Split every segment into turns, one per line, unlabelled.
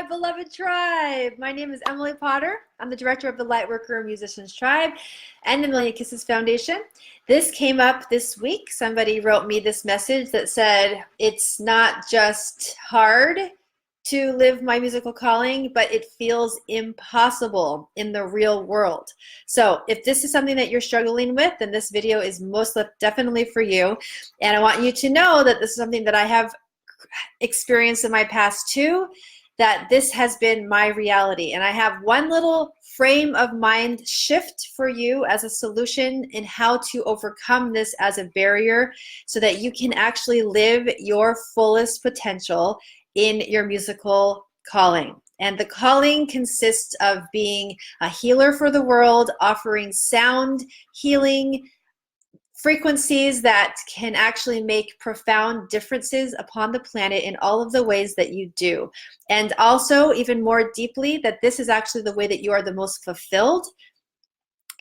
my beloved tribe. My name is Emily Potter. I'm the director of the Lightworker Musicians Tribe and the Million Kisses Foundation. This came up this week. Somebody wrote me this message that said, it's not just hard to live my musical calling, but it feels impossible in the real world. So if this is something that you're struggling with, then this video is most definitely for you. And I want you to know that this is something that I have experienced in my past too, that this has been my reality. And I have one little frame of mind shift for you as a solution in how to overcome this as a barrier so that you can actually live your fullest potential in your musical calling. And the calling consists of being a healer for the world, offering sound healing frequencies that can actually make profound differences upon the planet in all of the ways that you do. And also, even more deeply, that this is actually the way that you are the most fulfilled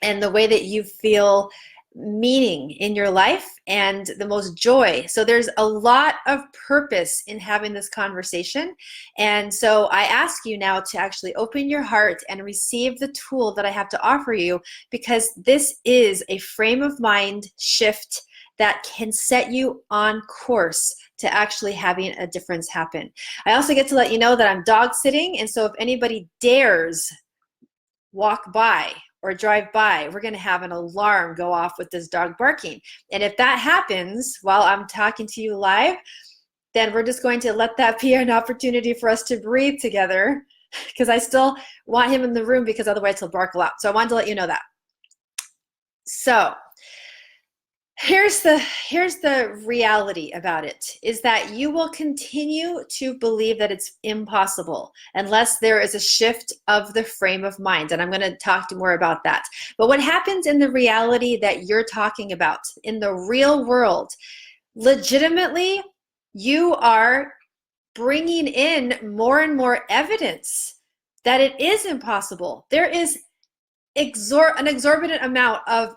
and the way that you feel meaning in your life and the most joy. So there's a lot of purpose in having this conversation. And so I ask you now to actually open your heart and receive the tool that I have to offer you, because this is a frame of mind shift that can set you on course to actually having a difference happen. I also get to let you know that I'm dog sitting. And so if anybody dares walk by or drive by, we're going to have an alarm go off with this dog barking. And if that happens while I'm talking to you live, then we're just going to let that be an opportunity for us to breathe together, because I still want him in the room, because otherwise he'll bark a lot. So I wanted to let you know that. So here's the reality about it, is that you will continue to believe that it's impossible unless there is a shift of the frame of mind. And I'm going to talk more about that. But what happens in the reality that you're talking about in the real world, legitimately, you are bringing in more and more evidence that it is impossible. There is an exorbitant amount of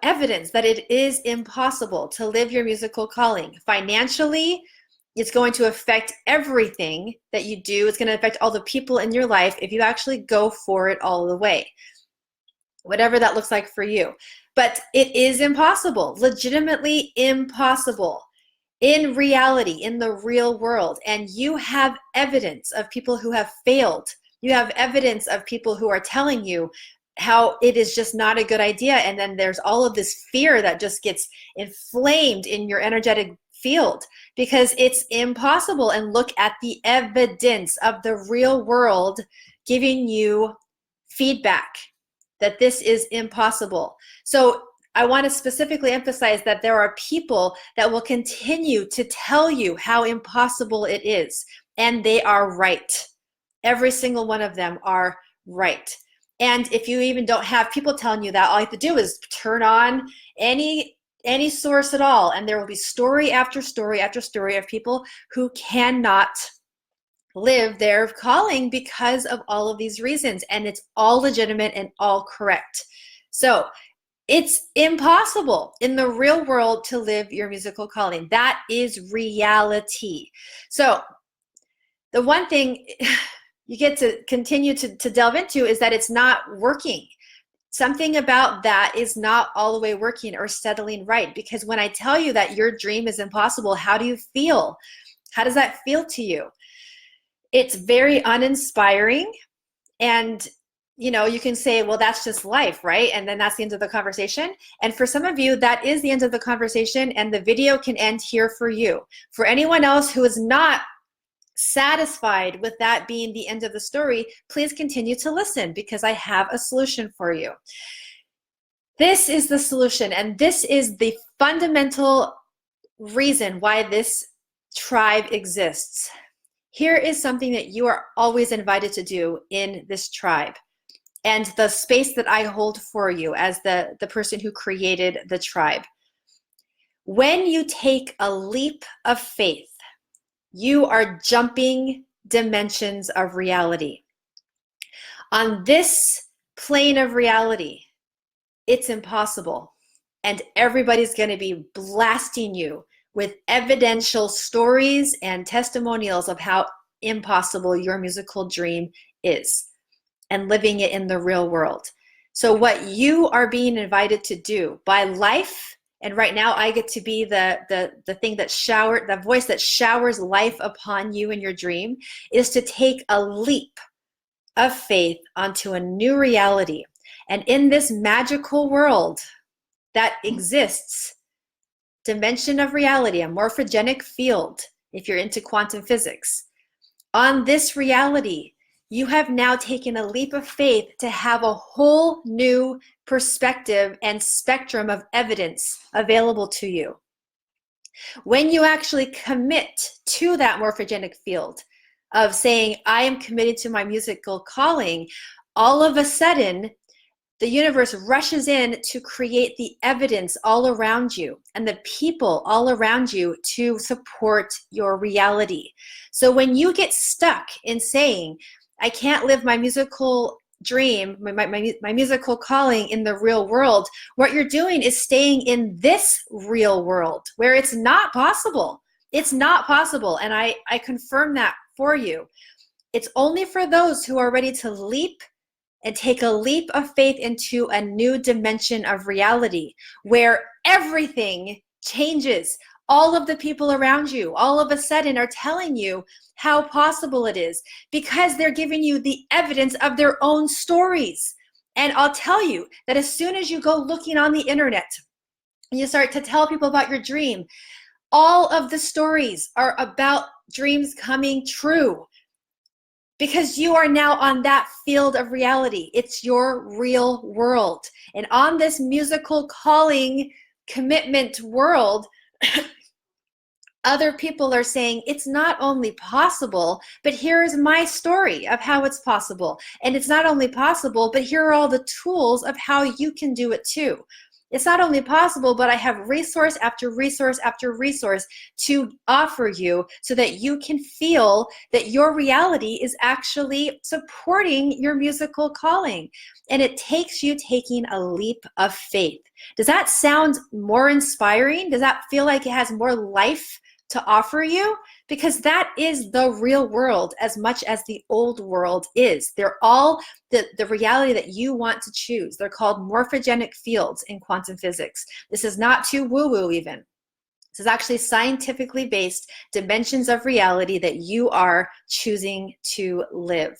evidence that it is impossible to live your musical calling. Financially, it's going to affect everything that you do. It's going to affect all the people in your life if you actually go for it all the way, whatever that looks like for you. But it is impossible, legitimately impossible in reality, in the real world. And you have evidence of people who have failed. You have evidence of people who are telling you how it is just not a good idea. And then there's all of this fear that just gets inflamed in your energetic field because it's impossible. And look at the evidence of the real world giving you feedback that this is impossible. So I want to specifically emphasize that there are people that will continue to tell you how impossible it is. And they are right. Every single one of them are right. And if you even don't have people telling you that, all you have to do is turn on any source at all, and there will be story after story after story of people who cannot live their calling because of all of these reasons. And it's all legitimate and all correct. So it's impossible in the real world to live your musical calling. That is reality. So the one thing you get to continue to delve into is that it's not working. Something about that is not all the way working or settling right. Because when I tell you that your dream is impossible, how do you feel? How does that feel to you? It's very uninspiring. And you can say, well, that's just life, right? And then that's the end of the conversation. And for some of you, that is the end of the conversation, and the video can end here for you. For anyone else who is not satisfied with that being the end of the story, please continue to listen, because I have a solution for you. This is the solution, and this is the fundamental reason why this tribe exists. Here is something that you are always invited to do in this tribe, and the space that I hold for you as the person who created the tribe. When you take a leap of faith, you are jumping dimensions of reality. On this plane of reality, it's impossible. And everybody's going to be blasting you with evidential stories and testimonials of how impossible your musical dream is, and living it in the real world. So what you are being invited to do by life, and right now I get to be the thing that the voice that showers life upon you in your dream, is to take a leap of faith onto a new reality. And in this magical world that exists, dimension of reality, a morphogenic field, if you're into quantum physics, on this reality, you have now taken a leap of faith to have a whole new perspective and spectrum of evidence available to you. When you actually commit to that morphogenic field of saying, I am committed to my musical calling, all of a sudden, the universe rushes in to create the evidence all around you and the people all around you to support your reality. So when you get stuck in saying, I can't live my musical dream, my musical calling in the real world, what you're doing is staying in this real world where it's not possible. It's not possible. And I confirm that for you. It's only for those who are ready to leap and take a leap of faith into a new dimension of reality where everything changes. All of the people around you all of a sudden are telling you how possible it is because they're giving you the evidence of their own stories. And I'll tell you that as soon as you go looking on the internet and you start to tell people about your dream, all of the stories are about dreams coming true. Because you are now on that field of reality. It's your real world. And on this musical calling commitment world, other people are saying it's not only possible, but here's my story of how it's possible. And it's not only possible, but here are all the tools of how you can do it too. It's not only possible, but I have resource after resource after resource to offer you so that you can feel that your reality is actually supporting your musical calling. And it takes you taking a leap of faith. Does that sound more inspiring? Does that feel like it has more life to offer you? Because that is the real world as much as the old world is. They're all the reality that you want to choose. They're called morphogenic fields in quantum physics. This is not too woo-woo even. This is actually scientifically based dimensions of reality that you are choosing to live.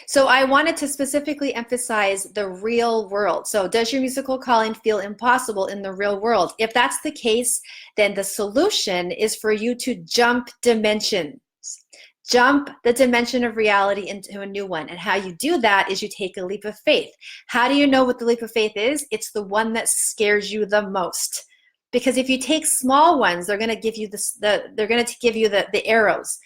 So I wanted to specifically emphasize the real world. So does your musical calling feel impossible in the real world? If that's the case, then the solution is for you to jump dimensions. Jump the dimension of reality into a new one. And how you do that is you take a leap of faith. How do you know what the leap of faith is? It's the one that scares you the most. Because if you take small ones, they're going to give you the arrows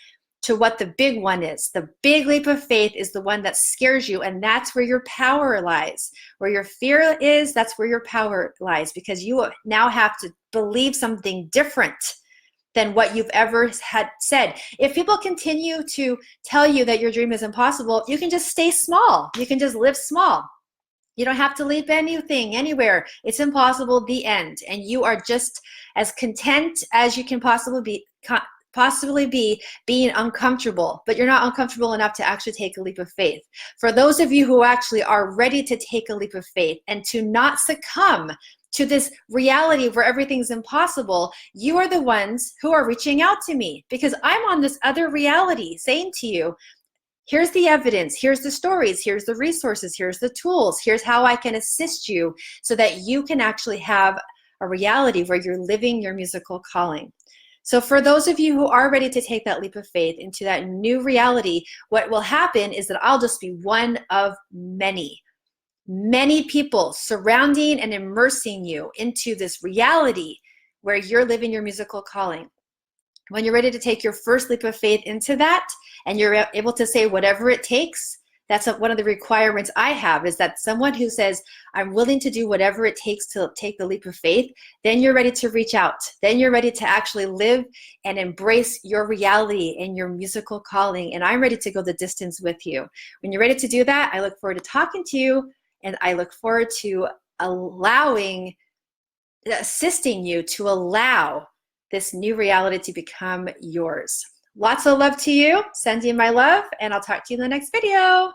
to what the big one is. The big leap of faith is the one that scares you, and that's where your power lies. Where your fear is, that's where your power lies, because you now have to believe something different than what you've ever had said. If people continue to tell you that your dream is impossible, you can just stay small. You can just live small. You don't have to leap anything, anywhere. It's impossible, the end. And you are just as content as you can possibly be being uncomfortable, but you're not uncomfortable enough to actually take a leap of faith. For those of you who actually are ready to take a leap of faith and to not succumb to this reality where everything's impossible, you are the ones who are reaching out to me, because I'm on this other reality saying to you, here's the evidence, here's the stories, here's the resources, here's the tools, here's how I can assist you so that you can actually have a reality where you're living your musical calling. So for those of you who are ready to take that leap of faith into that new reality, what will happen is that I'll just be one of many people surrounding and immersing you into this reality where you're living your musical calling. When you're ready to take your first leap of faith into that, and you're able to say whatever it takes, that's one of the requirements I have, is that someone who says, I'm willing to do whatever it takes to take the leap of faith, then you're ready to reach out. Then you're ready to actually live and embrace your reality and your musical calling. And I'm ready to go the distance with you. When you're ready to do that, I look forward to talking to you, and I look forward to assisting you to allow this new reality to become yours. Lots of love to you. Sending my love, and I'll talk to you in the next video.